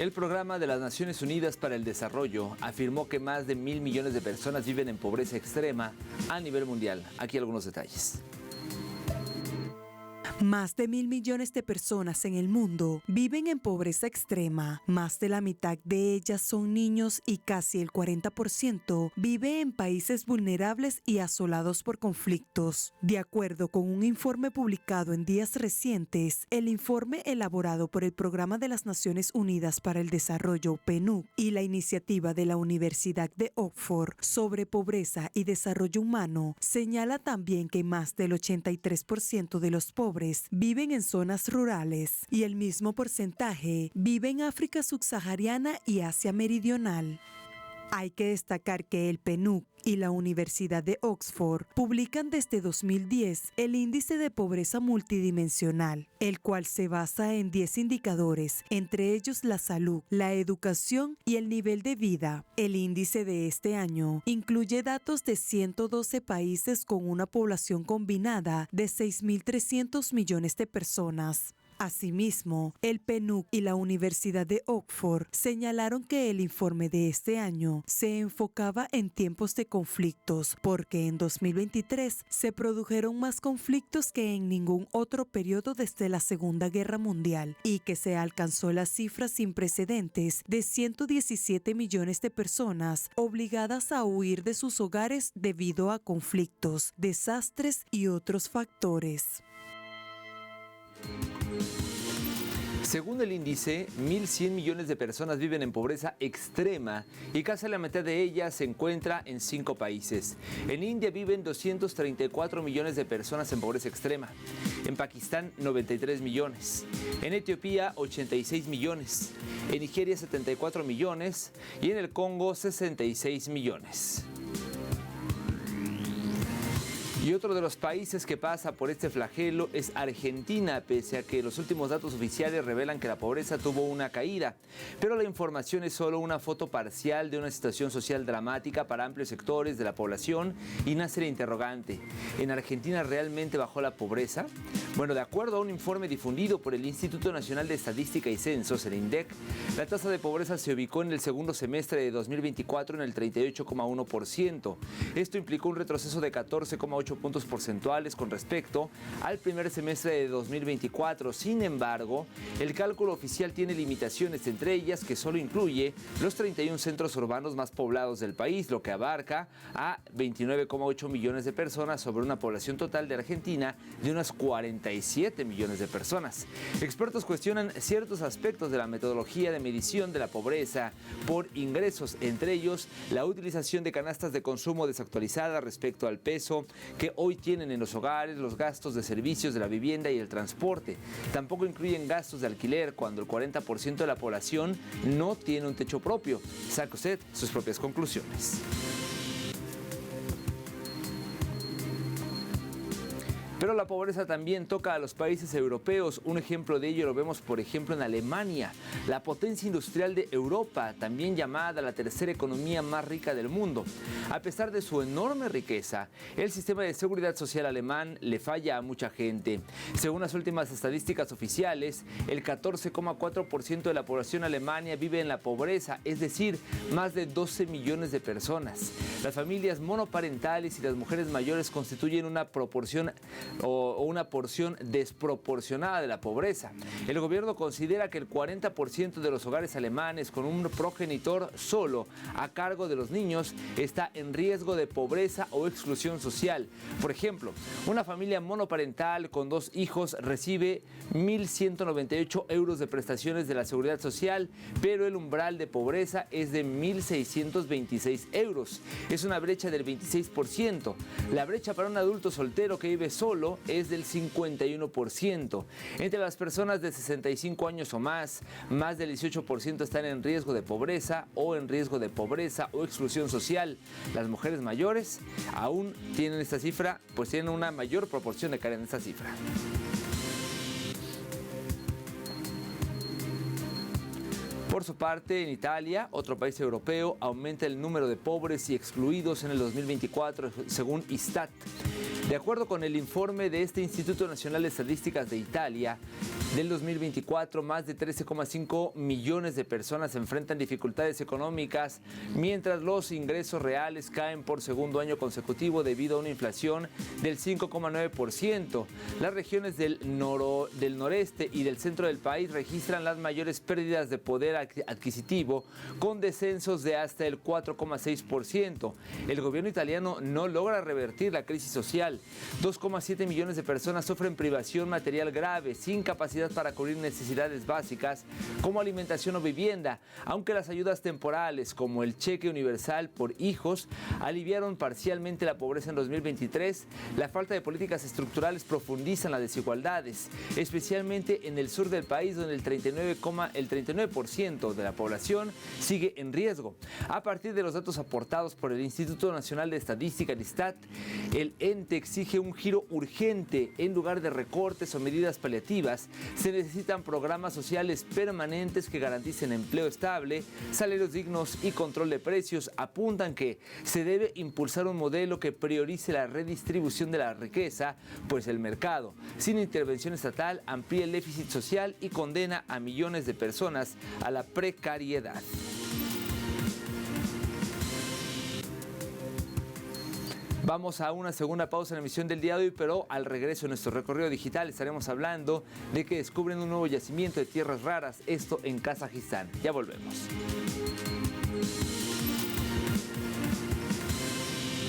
El Programa de las Naciones Unidas para el Desarrollo afirmó que más de 1.000 millones de personas viven en pobreza extrema a nivel mundial. Aquí algunos detalles. Más de 1.000 millones de personas en el mundo viven en pobreza extrema. Más de la mitad de ellas son niños y casi el 40% vive en países vulnerables y asolados por conflictos. De acuerdo con un informe publicado en días recientes, el informe elaborado por el Programa de las Naciones Unidas para el Desarrollo, PNUD, y la iniciativa de la Universidad de Oxford sobre pobreza y desarrollo humano, señala también que más del 83% de los pobres viven en zonas rurales y el mismo porcentaje vive en África subsahariana y Asia meridional. Hay que destacar que el PNUD y la Universidad de Oxford publican desde 2010 el Índice de Pobreza Multidimensional, el cual se basa en 10 indicadores, entre ellos la salud, la educación y el nivel de vida. El índice de este año incluye datos de 112 países con una población combinada de 6.300 millones de personas. Asimismo, el PNUD y la Universidad de Oxford señalaron que el informe de este año se enfocaba en tiempos de conflictos, porque en 2023 se produjeron más conflictos que en ningún otro periodo desde la Segunda Guerra Mundial y que se alcanzó la cifra sin precedentes de 117 millones de personas obligadas a huir de sus hogares debido a conflictos, desastres y otros factores. Según el índice, 1.100 millones de personas viven en pobreza extrema y casi la mitad de ellas se encuentra en 5 países. En India viven 234 millones de personas en pobreza extrema. En Pakistán, 93 millones. En Etiopía, 86 millones. En Nigeria, 74 millones. Y en el Congo, 66 millones. Y otro de los países que pasa por este flagelo es Argentina, pese a que los últimos datos oficiales revelan que la pobreza tuvo una caída. Pero la información es solo una foto parcial de una situación social dramática para amplios sectores de la población y nace la interrogante: ¿en Argentina realmente bajó la pobreza? Bueno, de acuerdo a un informe difundido por el Instituto Nacional de Estadística y Censos, el INDEC, la tasa de pobreza se ubicó en el segundo semestre de 2024 en el 38,1%. Esto implicó un retroceso de 14,8 puntos porcentuales con respecto al primer semestre de 2024. Sin embargo, el cálculo oficial tiene limitaciones, entre ellas que solo incluye los 31 centros urbanos más poblados del país, lo que abarca a 29,8 millones de personas sobre una población total de Argentina de unas 47 millones de personas. Expertos cuestionan ciertos aspectos de la metodología de medición de la pobreza por ingresos, entre ellos la utilización de canastas de consumo desactualizadas respecto al peso que hoy tienen en los hogares, los gastos de servicios de la vivienda y el transporte. Tampoco incluyen gastos de alquiler cuando el 40% de la población no tiene un techo propio. Saque usted sus propias conclusiones. Pero la pobreza también toca a los países europeos. Un ejemplo de ello lo vemos, por ejemplo, en Alemania, la potencia industrial de Europa, también llamada la tercera economía más rica del mundo. A pesar de su enorme riqueza, el sistema de seguridad social alemán le falla a mucha gente. Según las últimas estadísticas oficiales, el 14,4% de la población alemana vive en la pobreza, es decir, más de 12 millones de personas. Las familias monoparentales y las mujeres mayores constituyen una proporción o una porción desproporcionada de la pobreza. El gobierno considera que el 40% de los hogares alemanes con un progenitor solo a cargo de los niños está en riesgo de pobreza o exclusión social. Por ejemplo, una familia monoparental con 2 hijos recibe 1.198 euros de prestaciones de la seguridad social, pero el umbral de pobreza es de 1.626 euros. Es una brecha del 26%. La brecha para un adulto soltero que vive solo es del 51%. Entre las personas de 65 años o más del 18% están en riesgo de pobreza o en riesgo de pobreza o exclusión social. Las mujeres mayores aún tienen esta cifra, pues tienen una mayor proporción de caer en esta cifra. Por su parte, en Italia, otro país europeo, aumenta el número de pobres y excluidos en el 2024, según Istat. De acuerdo con el informe de este Instituto Nacional de Estadísticas de Italia, del 2024, más de 13,5 millones de personas enfrentan dificultades económicas, mientras los ingresos reales caen por segundo año consecutivo debido a una inflación del 5,9%. Las regiones del noreste y del centro del país registran las mayores pérdidas de poder adquisitivo, con descensos de hasta el 4,6%. El gobierno italiano no logra revertir la crisis social. 2,7 millones de personas sufren privación material grave, sin capacidad para cubrir necesidades básicas como alimentación o vivienda, aunque las ayudas temporales como el cheque universal por hijos aliviaron parcialmente la pobreza en 2023. La falta de políticas estructurales profundizan las desigualdades, especialmente en el sur del país, donde el 39% de la población sigue en riesgo. A partir de los datos aportados por el Instituto Nacional de Estadística, el ISTAT, el ente exige un giro urgente. En lugar de recortes o medidas paliativas, se necesitan programas sociales permanentes que garanticen empleo estable, salarios dignos y control de precios. Apuntan que se debe impulsar un modelo que priorice la redistribución de la riqueza, pues el mercado, sin intervención estatal, amplía el déficit social y condena a millones de personas a la precariedad. Vamos a una segunda pausa en la emisión del día de hoy, pero al regreso de nuestro recorrido digital estaremos hablando de que descubren un nuevo yacimiento de tierras raras, esto en Kazajistán. Ya volvemos.